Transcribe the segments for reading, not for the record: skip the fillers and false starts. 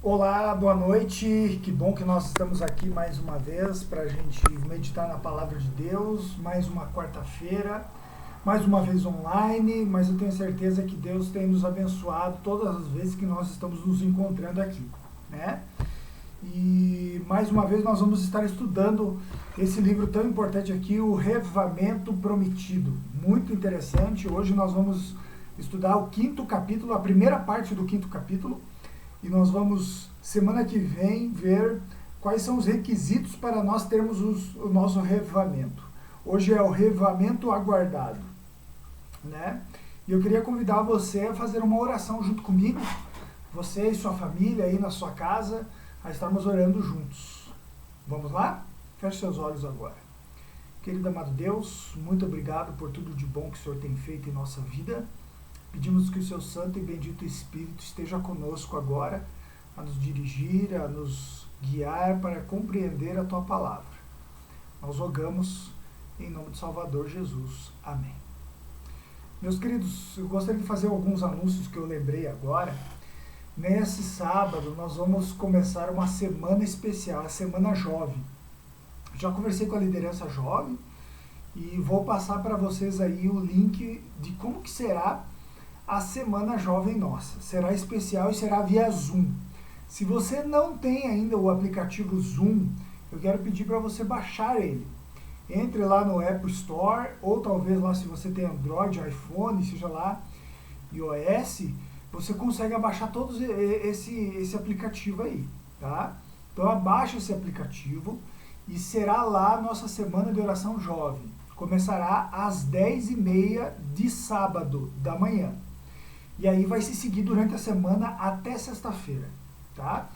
Olá, boa noite. Que bom que nós estamos aqui mais uma vez para a gente meditar na Palavra de Deus. Mais uma quarta-feira, mais uma vez online, mas eu tenho certeza que Deus tem nos abençoado todas as vezes que nós estamos nos encontrando aqui, né? E mais uma vez nós vamos estar estudando esse livro tão importante aqui, o Revivamento Prometido. Muito interessante. Hoje nós vamos estudar o 5º capítulo, a primeira parte do 5º capítulo. E nós vamos, semana que vem, ver quais são os requisitos para nós termos o nosso revivamento. Hoje é o revivamento aguardado, né? E eu queria convidar você a fazer uma oração junto comigo, você e sua família aí na sua casa, a estarmos orando juntos. Vamos lá? Feche seus olhos agora. Querido amado Deus, muito obrigado por tudo de bom que o Senhor tem feito em nossa vida. Pedimos que o seu Santo e Bendito Espírito esteja conosco agora, a nos dirigir, a nos guiar para compreender a Tua Palavra. Nós rogamos em nome do Salvador Jesus. Amém. Meus queridos, eu gostaria de fazer alguns anúncios que eu lembrei agora. Nesse sábado nós vamos começar uma semana especial, a Semana Jovem. Já conversei com a liderança jovem e vou passar para vocês aí o link de como que será a Semana Jovem nossa. Será especial e será via Zoom. Se você não tem ainda o aplicativo Zoom, eu quero pedir para você baixar ele. Entre lá no Apple Store, ou talvez lá se você tem Android, iPhone, seja lá, iOS, você consegue baixar todos esse aplicativo aí, tá? Então abaixa esse aplicativo e será lá a nossa Semana de Oração Jovem. Começará às 10h30 de sábado da manhã. E aí vai se seguir durante a semana até sexta-feira, tá?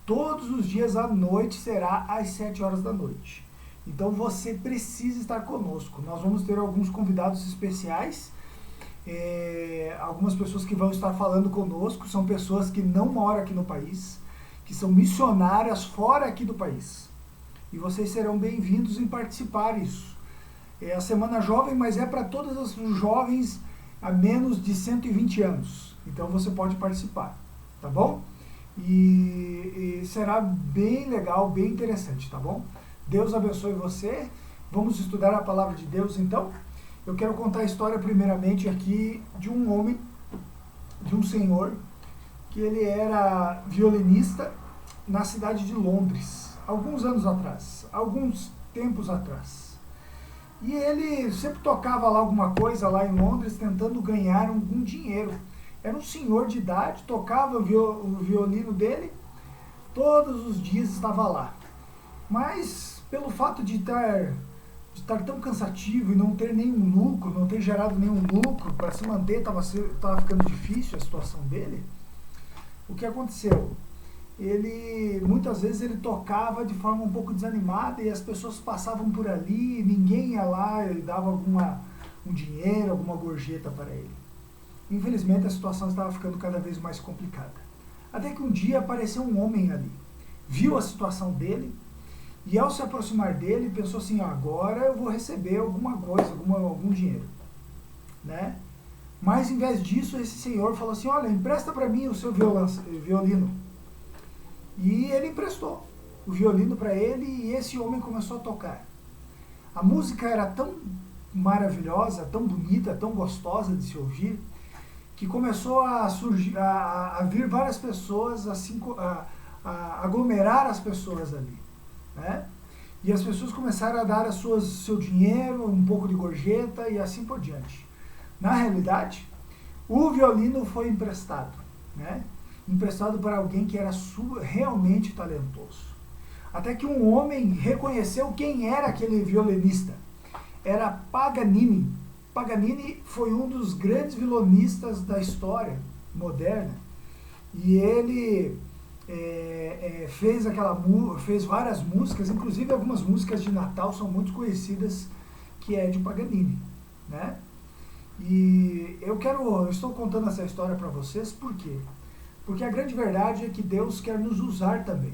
Todos os dias à noite será às 7 horas da noite. Então você precisa estar conosco. Nós vamos ter alguns convidados especiais, algumas pessoas que vão estar falando conosco, são pessoas que não moram aqui no país, que são missionárias fora aqui do país. E vocês serão bem-vindos em participar disso. É a Semana Jovem, mas é para todos os jovens a menos de 120 anos. Então você pode participar, tá bom? E será bem legal, bem interessante, tá bom? Deus abençoe você. Vamos estudar a Palavra de Deus então? Eu quero contar a história primeiramente aqui de um homem, de um senhor, que ele era violinista na cidade de Londres, alguns anos atrás, alguns tempos atrás. E ele sempre tocava lá alguma coisa lá em Londres, tentando ganhar algum dinheiro. Era um senhor de idade, tocava o violino dele, todos os dias estava lá. Mas pelo fato de estar tão cansativo e não ter nenhum lucro, não ter gerado nenhum lucro para se manter, estava ficando difícil a situação dele. O que aconteceu? Muitas vezes ele tocava de forma um pouco desanimada e as pessoas passavam por ali, ninguém ia lá e dava um dinheiro, alguma gorjeta para ele. Infelizmente a situação estava ficando cada vez mais complicada. Até que um dia apareceu um homem ali, viu a situação dele e ao se aproximar dele pensou assim, agora eu vou receber alguma coisa, algum dinheiro, né? Mas em vez disso esse senhor falou assim, olha, empresta para mim o seu violino. E ele emprestou o violino para ele e esse homem começou a tocar. A música era tão maravilhosa, tão bonita, tão gostosa de se ouvir, que começou a surgir, a vir várias pessoas, assim, a aglomerar as pessoas ali, né? E as pessoas começaram a dar seu dinheiro, um pouco de gorjeta e assim por diante. Na realidade, o violino foi emprestado, né? Emprestado para alguém que era realmente talentoso. Até que um homem reconheceu quem era aquele violinista. Era Paganini. Paganini foi um dos grandes violonistas da história moderna. E ele fez várias músicas, inclusive algumas músicas de Natal são muito conhecidas, que é de Paganini, né? E eu estou contando essa história para vocês, por quê? Porque a grande verdade é que Deus quer nos usar também.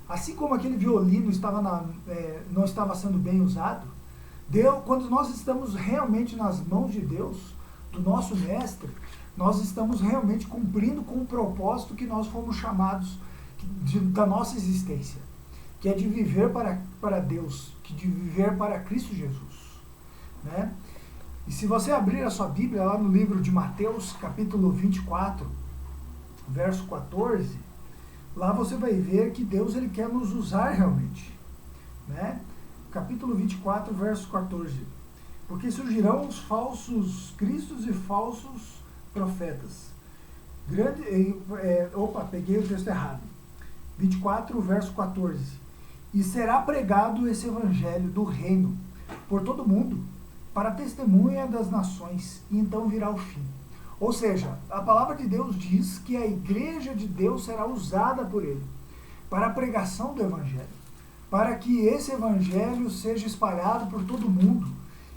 Assim como aquele violino não estava sendo bem usado, quando nós estamos realmente nas mãos de Deus, do nosso mestre, nós estamos realmente cumprindo com o propósito que nós fomos chamados, da nossa existência, que é de viver para Deus, que de viver para Cristo Jesus, né? E se você abrir a sua Bíblia lá no livro de Mateus, capítulo 24, verso 14, lá você vai ver que Deus ele quer nos usar realmente, né? Capítulo 24, verso 14. Porque surgirão os falsos cristos e falsos profetas. Peguei o texto errado. 24, verso 14. E será pregado esse evangelho do reino por todo mundo, para testemunha das nações, e então virá o fim. Ou seja, a palavra de Deus diz que a igreja de Deus será usada por ele para a pregação do evangelho, para que esse evangelho seja espalhado por todo mundo,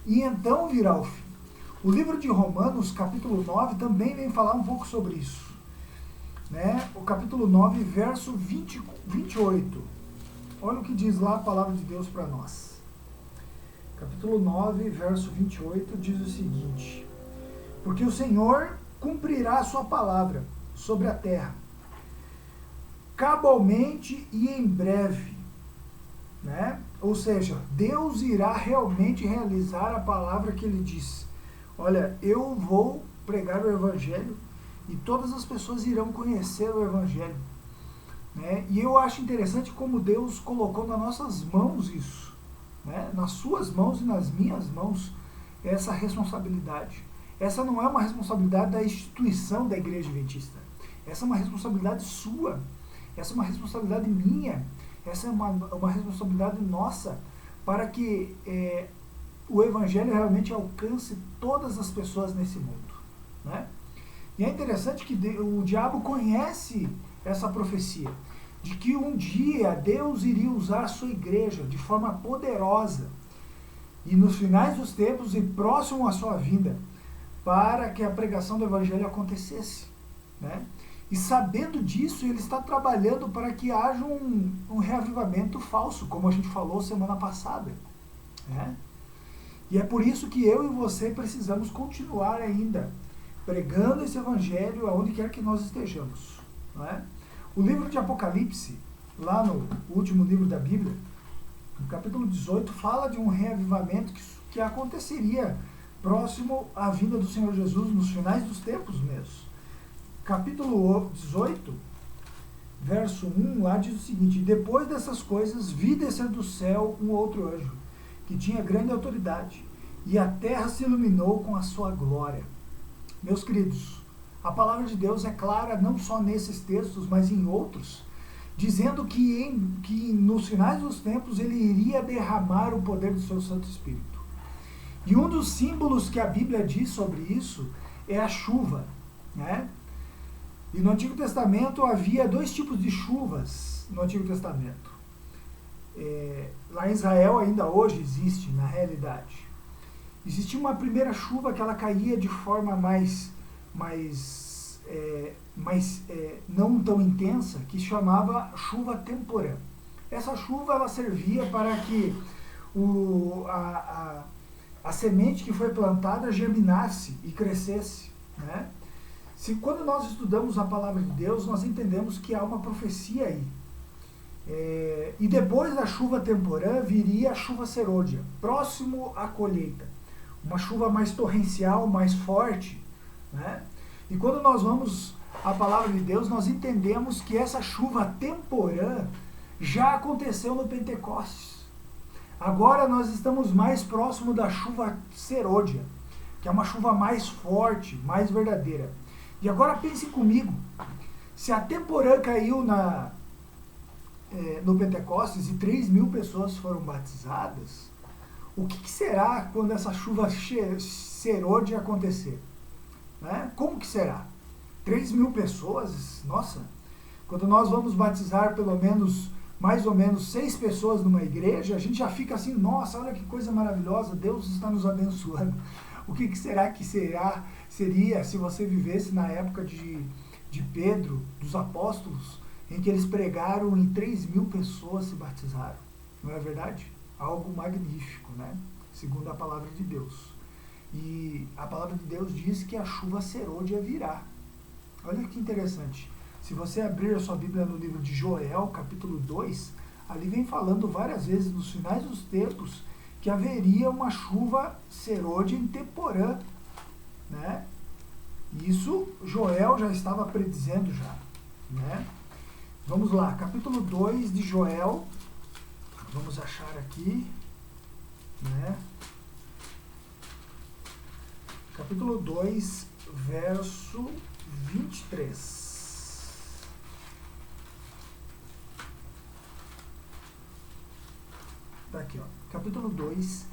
e então virá o fim. O livro de Romanos, capítulo 9, também vem falar um pouco sobre isso, né? O capítulo 9, verso 28. Olha o que diz lá a palavra de Deus para nós. Capítulo 9, verso 28, diz o seguinte: porque o Senhor cumprirá a sua palavra sobre a terra, cabalmente e em breve, né? Ou seja, Deus irá realmente realizar a palavra que ele disse. Olha, eu vou pregar o evangelho e todas as pessoas irão conhecer o evangelho, né? E eu acho interessante como Deus colocou nas nossas mãos isso, né? Nas suas mãos e nas minhas mãos, essa responsabilidade. Essa não é uma responsabilidade da instituição da Igreja Adventista. Essa é uma responsabilidade sua. Essa é uma responsabilidade minha. Essa é uma responsabilidade nossa para que o Evangelho realmente alcance todas as pessoas nesse mundo, né? E é interessante que o diabo conhece essa profecia, de que um dia Deus iria usar a sua igreja de forma poderosa, e nos finais dos tempos e próximo à sua vinda, para que a pregação do Evangelho acontecesse, né? E sabendo disso, ele está trabalhando para que haja um reavivamento falso, como a gente falou semana passada, né? E é por isso que eu e você precisamos continuar ainda pregando esse Evangelho aonde quer que nós estejamos, né? O livro de Apocalipse, lá no último livro da Bíblia, no capítulo 18, fala de um reavivamento que aconteceria próximo à vinda do Senhor Jesus, nos finais dos tempos mesmo. Capítulo 18, verso 1, lá diz o seguinte: depois dessas coisas, vi descer do céu um outro anjo, que tinha grande autoridade, e a terra se iluminou com a sua glória. Meus queridos, a palavra de Deus é clara não só nesses textos, mas em outros, dizendo que nos finais dos tempos ele iria derramar o poder do seu Santo Espírito. E um dos símbolos que a Bíblia diz sobre isso é a chuva, né? E no Antigo Testamento havia dois tipos de chuvas no Antigo Testamento. Lá em Israel ainda hoje existe, na realidade. Existia uma primeira chuva que ela caía de forma mais não tão intensa, que chamava chuva temporã. Essa chuva ela servia para que a semente que foi plantada germinasse e crescesse, né? Quando nós estudamos a palavra de Deus, nós entendemos que há uma profecia aí. E depois da chuva temporã viria a chuva serôdia, próximo à colheita. Uma chuva mais torrencial, mais forte, né? E quando nós vamos à palavra de Deus, nós entendemos que essa chuva temporã já aconteceu no Pentecostes. Agora nós estamos mais próximo da chuva serôdia, que é uma chuva mais forte, mais verdadeira. E agora pense comigo, se a temporã caiu no Pentecostes e 3.000 pessoas foram batizadas, o que será quando essa chuva serôdia acontecer? Né? Como que será? 3.000 pessoas? Nossa! Quando nós vamos batizar pelo menos, mais ou menos 6 pessoas numa igreja, a gente já fica assim, nossa, olha que coisa maravilhosa, Deus está nos abençoando. O que será que seria se você vivesse na época de Pedro, dos apóstolos, em que eles pregaram e 3.000 pessoas se batizaram? Não é verdade? Algo magnífico, né? Segundo a palavra de Deus. E a palavra de Deus diz que a chuva serôdia virá. Olha que interessante. Se você abrir a sua Bíblia no livro de Joel, capítulo 2, ali vem falando várias vezes, nos finais dos tempos, que haveria uma chuva serôdia em temporã, né? Isso Joel já estava predizendo já, né? Vamos lá, capítulo 2 de Joel, vamos achar aqui, né? Capítulo 2, verso 23. Tá aqui, ó. Capítulo 2,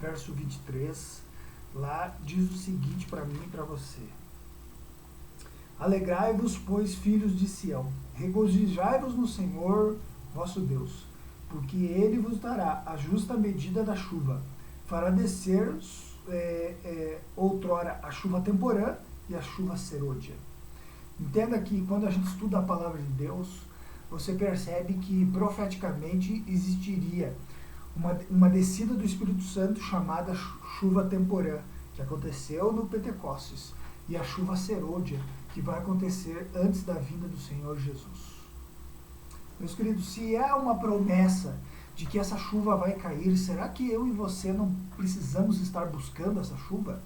verso 23, lá diz o seguinte para mim e para você. Alegrai-vos, pois, filhos de Sião, regozijai-vos no Senhor vosso Deus, porque Ele vos dará a justa medida da chuva, fará descer outrora a chuva temporã e a chuva serôdia. Entenda que quando a gente estuda a palavra de Deus, você percebe que profeticamente existiria uma descida do Espírito Santo chamada chuva temporã, que aconteceu no Pentecostes, e a chuva serôdia, que vai acontecer antes da vinda do Senhor Jesus. Meus queridos, se há uma promessa de que essa chuva vai cair, será que eu e você não precisamos estar buscando essa chuva?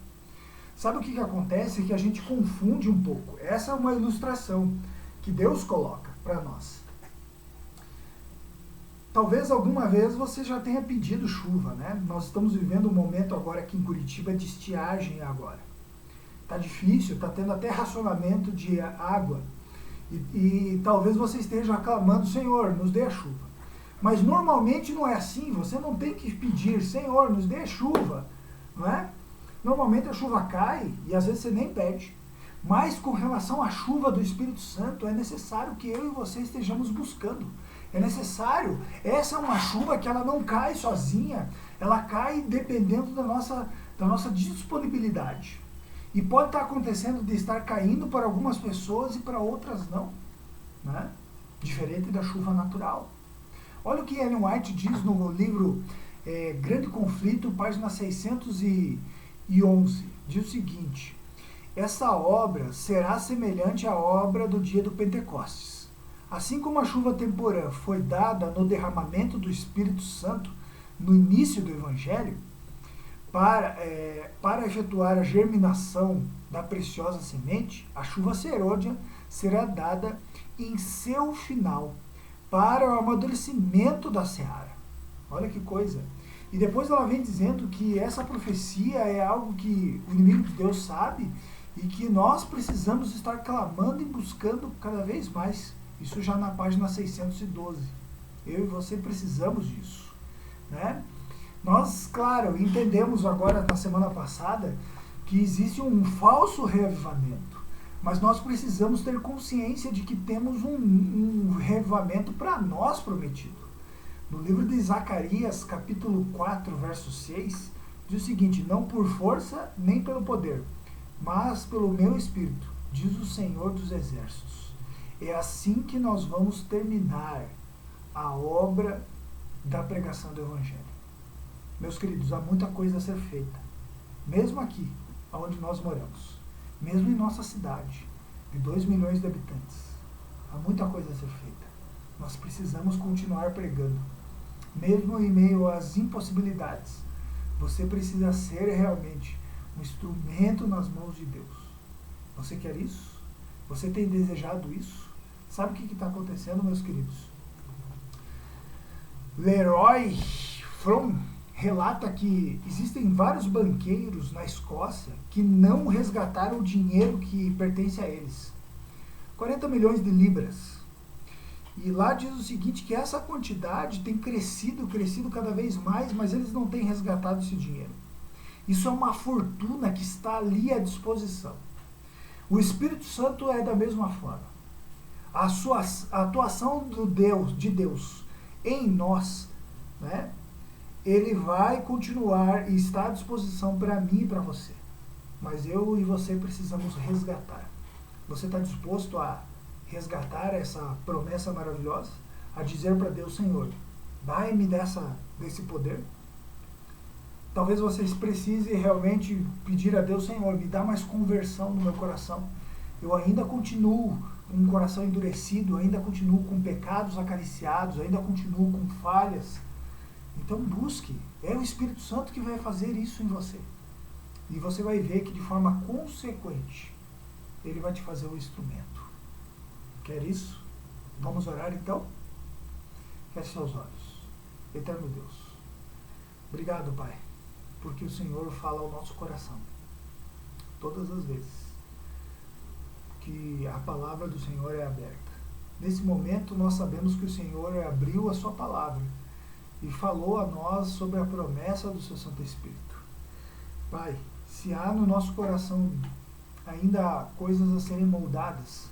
Sabe o que acontece? É que a gente confunde um pouco. Essa é uma ilustração que Deus coloca para nós. Talvez alguma vez você já tenha pedido chuva, né? Nós estamos vivendo um momento agora aqui em Curitiba de estiagem agora. Tá difícil, tá tendo até racionamento de água. E talvez você esteja clamando, Senhor, nos dê a chuva. Mas normalmente não é assim, você não tem que pedir, Senhor, nos dê a chuva, não é? Normalmente a chuva cai e às vezes você nem pede. Mas com relação à chuva do Espírito Santo, é necessário que eu e você estejamos buscando. É necessário, essa é uma chuva que ela não cai sozinha, ela cai dependendo da nossa disponibilidade. E pode estar acontecendo de estar caindo para algumas pessoas e para outras não, né? Diferente da chuva natural. Olha o que Ellen White diz no livro Grande Conflito, página 611. Diz o seguinte: essa obra será semelhante à obra do dia do Pentecostes. Assim como a chuva temporã foi dada no derramamento do Espírito Santo no início do Evangelho, para efetuar a germinação da preciosa semente, a chuva serôdia será dada em seu final, para o amadurecimento da seara. Olha que coisa. E depois ela vem dizendo que essa profecia é algo que o inimigo de Deus sabe e que nós precisamos estar clamando e buscando cada vez mais. Isso já na página 612. Eu e você precisamos disso, né? Nós, claro, entendemos agora na semana passada que existe um falso reavivamento, mas nós precisamos ter consciência de que temos um reavivamento para nós prometido. No livro de Zacarias, capítulo 4, verso 6, diz o seguinte: não por força nem pelo poder, mas pelo meu Espírito, diz o Senhor dos Exércitos. É assim que nós vamos terminar a obra da pregação do Evangelho. Meus queridos, há muita coisa a ser feita, mesmo aqui, onde nós moramos, mesmo em nossa cidade, de 2 milhões de habitantes. Há muita coisa a ser feita. Nós precisamos continuar pregando, mesmo em meio às impossibilidades. Você precisa ser realmente um instrumento nas mãos de Deus. Você quer isso? Você tem desejado isso? Sabe o que está acontecendo, meus queridos? Leroy Fromm relata que existem vários banqueiros na Escócia que não resgataram o dinheiro que pertence a eles. 40 milhões de libras. E lá diz o seguinte, que essa quantidade tem crescido cada vez mais, mas eles não têm resgatado esse dinheiro. Isso é uma fortuna que está ali à disposição. O Espírito Santo é da mesma forma. A atuação de Deus em nós, né? Ele vai continuar e está à disposição para mim e para você. Mas eu e você precisamos resgatar. Você está disposto a resgatar essa promessa maravilhosa? A dizer para Deus, Senhor, dai-me desse poder? Talvez vocês precisem realmente pedir a Deus, Senhor, me dá mais conversão no meu coração. Eu ainda continuo com um coração endurecido, ainda continuo com pecados acariciados, ainda continuo com falhas. Então busque, é o Espírito Santo que vai fazer isso em você. E você vai ver que de forma consequente, ele vai te fazer um instrumento. Quer isso? Vamos orar então? Feche seus olhos. Eterno Deus, obrigado, Pai, porque o Senhor fala ao nosso coração. Todas as vezes que a palavra do Senhor é aberta. Nesse momento nós sabemos que o Senhor abriu a sua palavra e falou a nós sobre a promessa do seu Santo Espírito. Pai, se há no nosso coração ainda coisas a serem moldadas,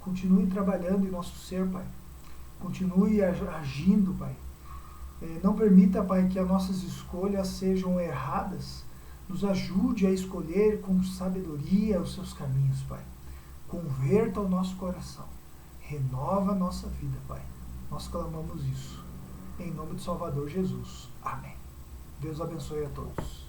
continue trabalhando em nosso ser, Pai. Continue agindo, Pai. Não permita, Pai, que as nossas escolhas sejam erradas. Nos ajude a escolher com sabedoria os seus caminhos, Pai. Converta o nosso coração. Renova a nossa vida, Pai. Nós clamamos isso. Em nome do Salvador Jesus. Amém. Deus abençoe a todos.